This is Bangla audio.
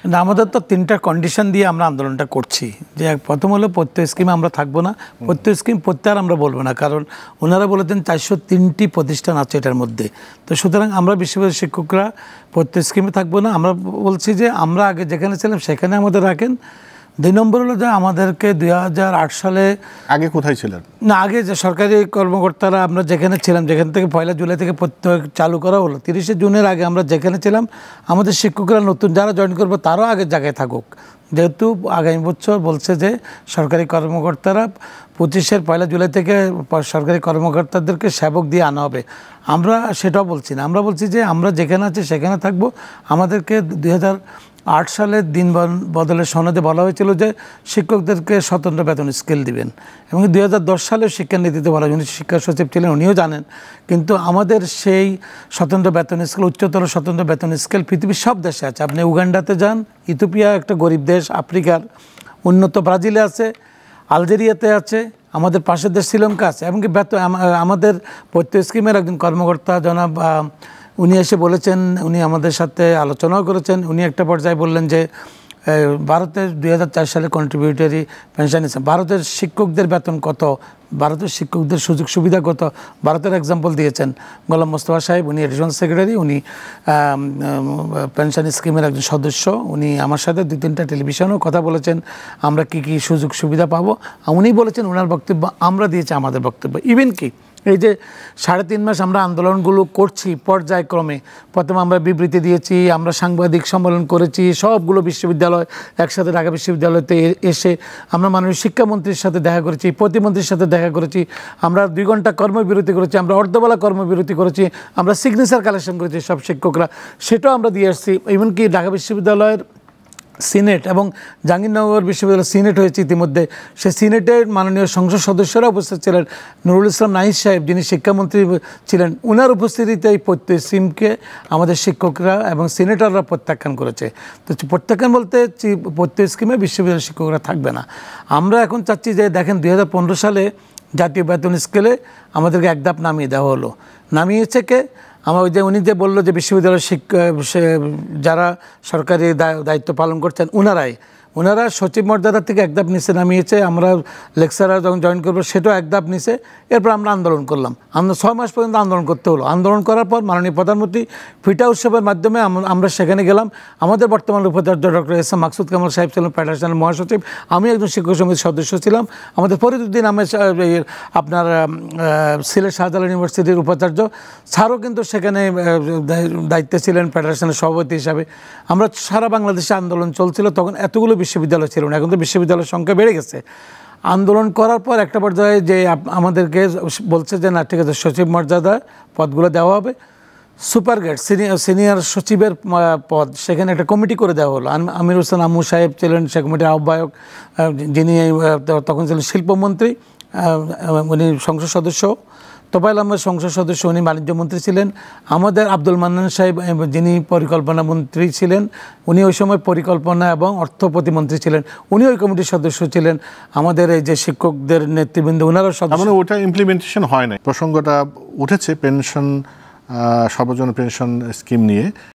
না, আমাদের তো 3টা কন্ডিশন দিয়ে আমরা আন্দোলনটা করছি। যে প্রথম হলো প্রত্যয় স্কিমে আমরা থাকবো না, প্রত্যয় স্কিম প্রত্যাহার আমরা বলবো না, কারণ ওনারা বলেছেন 403টি প্রতিষ্ঠান আছে এটার মধ্যে। তো সুতরাং আমরা বিশ্ববিদ্যালয়ের শিক্ষকরা প্রত্যয় স্কিমে থাকবো না। আমরা বলছি যে আমরা আগে যেখানে ছিলাম সেখানে আমাদের রাখেন। 2 নম্বর হলো যে আমাদেরকে 2008 সালে আগে কোথায় ছিলেন? না, আগে যে সরকারি কর্মকর্তারা আমরা যেখানে ছিলাম, যেখান থেকে 1 জুলাই থেকে প্রত্যয় চালু করা হলো, 30 জুনের আগে আমরা যেখানে ছিলাম আমাদের শিক্ষকরা নতুন যারা জয়েন করবে তারাও আগের জায়গায় থাকুক। যেহেতু আগামী বছর বলছে যে সরকারি কর্মকর্তারা 25-এর 1 জুলাই থেকে সরকারি কর্মকর্তাদেরকে সেবক দিয়ে আনা হবে। আমরা সেটাও বলছি না, আমরা বলছি যে আমরা যেখানে আছি সেখানে থাকবো। আমাদেরকে 2008 সালের দিন বদলের সনদে বলা হয়েছিল যে শিক্ষকদেরকে স্বতন্ত্র বেতন স্কেল দিবেন, এবং 2010 সালেও শিক্ষানীতিতে বলা হয়, উনি শিক্ষা সচিব ছিলেন, উনিও জানেন। কিন্তু আমাদের সেই স্বতন্ত্র বেতন স্কেল, উচ্চতর স্বতন্ত্র বেতন স্কেল পৃথিবীর সব দেশে আছে। আপনি উগান্ডাতে যান, ইথিওপিয়া একটা গরিব দেশ, আফ্রিকার উন্নত ব্রাজিলে আছে, আলজেরিয়াতে আছে, আমাদের পাশের দেশ শ্রীলঙ্কা আছে। এমনকি আমাদের প্রত্যয় স্কিমের একজন কর্মকর্তা জনাব উনি এসে বলেছেন, উনি আমাদের সাথে আলোচনাও করেছেন। উনি একটা পর্যায়ে বললেন যে ভারতের 2004 সালে কন্ট্রিবিউটরি পেনশন ইসলাম, ভারতের শিক্ষকদের বেতন কত, ভারতের শিক্ষকদের সুযোগ সুবিধা কত, ভারতের এক্সাম্পল দিয়েছেন গোলাম মোস্তফা সাহেব। উনি এডিশনাল সেক্রেটারি, উনি পেনশন স্কিমের একজন সদস্য। উনি আমার সাথে 2-3টা টেলিভিশনেও কথা বলেছেন আমরা কি কি সুযোগ সুবিধা পাবো। উনি বলেছেন ওনার বক্তব্য, আমরা দিয়েছি আমাদের বক্তব্য। ইভেন কি এই যে 3.5 মাস আমরা আন্দোলনগুলো করছি পর্যায়ক্রমে, প্রথমে আমরা বিবৃতি দিয়েছি, আমরা সাংবাদিক সম্মেলন করেছি, সবগুলো বিশ্ববিদ্যালয় একসাথে ঢাকা বিশ্ববিদ্যালয়তে এসে আমরা মাননীয় শিক্ষামন্ত্রীর সাথে দেখা করেছি, প্রতিমন্ত্রীর সাথে দেখা করেছি, আমরা 2 ঘন্টা কর্মবিরতি করেছি, আমরা অর্ধবেলা কর্মবিরতি করেছি, আমরা সিগনেচার কালেকশন করেছি সব শিক্ষকরা, সেটাও আমরা দিয়ে আসছি। এমনকি ঢাকা বিশ্ববিদ্যালয়ের সিনেট এবং জাহাঙ্গীরনগর বিশ্ববিদ্যালয়ের সিনেট হয়েছে ইতিমধ্যে, সে সিনেটের মাননীয় সংসদ সদস্যরা উপস্থিত ছিলেন। নুরুল ইসলাম নাহিদ সাহেব যিনি শিক্ষামন্ত্রী ছিলেন, ওনার উপস্থিতিতে এই প্রত্যয় স্কিমকে আমাদের শিক্ষকরা এবং সিনেটররা প্রত্যাখ্যান করেছে। তো প্রত্যাখ্যান বলতে প্রত্যয় স্কিমে বিশ্ববিদ্যালয়ের শিক্ষকরা থাকবে না। আমরা এখন চাচ্ছি যে দেখেন 2015 সালে জাতীয় বেতন স্কেলে আমাদেরকে এক ধাপ নামিয়ে দেওয়া হলো। নামিয়েছে কে? আমার ওই যে উনি যে বললো যে বিশ্ববিদ্যালয়ের যারা সরকারি দায়িত্ব পালন করছেন ওনারা সচিব মর্যাদা থেকে এক ধাপ নিচে নামিয়েছে। আমরা লেকচারার যখন জয়েন করবো সেটাও এক ধাপ নিচে। এরপর আমরা আন্দোলন করলাম, আমরা 6 মাস পর্যন্ত আন্দোলন করতে হলো। আন্দোলন করার পর মাননীয় প্রধানমন্ত্রী ফিটা উৎসবের মাধ্যমে আমরা সেখানে গেলাম। আমাদের বর্তমান উপাচার্য doctor S M Maksud Kamal সাহেব ছিলেন ফেডারেশনের মহাসচিব, আমি একজন শিক্ষক সমিতির সদস্য ছিলাম। আমাদের ফরিদুদ্দিন আহমেদ আপনার সিলেট শাহজালাল ইউনিভার্সিটির উপাচার্য স্যারও কিন্তু সেখানে দায়িত্বে ছিলেন ফেডারেশনের সভাপতি হিসাবে। আমরা সারা বাংলাদেশে আন্দোলন চলছিল, তখন এতগুলো বিশ্ববিদ্যালয় ছিল না, এখন তো বিশ্ববিদ্যালয়ের সংখ্যা বেড়ে গেছে। আন্দোলন করার পর একটা পর্যায়ে যে আমাদেরকে বলছে যে না ঠিক আছে, সচিব মর্যাদা পদগুলো দেওয়া হবে, সুপার গ্রেড সিনিয়র সচিবের পদ সেখানে একটা কমিটি করে দেওয়া হলো। আমির হোসেন আম্মু সাহেব ছিলেন সে কমিটির আহ্বায়ক, যিনি তখন ছিলেন শিল্পমন্ত্রী, উনি সংসদ সদস্য। তোফায়েল আহমেদ সংসদ সদস্য, উনি বাণিজ্য মন্ত্রী ছিলেন। আমাদের আব্দুল মান্নান সাহেব যিনি পরিকল্পনা মন্ত্রী ছিলেন, উনি ওই সময় পরিকল্পনা এবং অর্থ প্রতিমন্ত্রী ছিলেন, উনি ওই কমিটির সদস্য ছিলেন। আমাদের এই যে শিক্ষকদের নেতৃবৃন্দ ওনারাও সদস্য। মানে ওটা ইমপ্লিমেন্টেশন হয় না। প্রসঙ্গটা উঠেছে পেনশন, সর্বজনীন পেনশন স্কিম নিয়ে।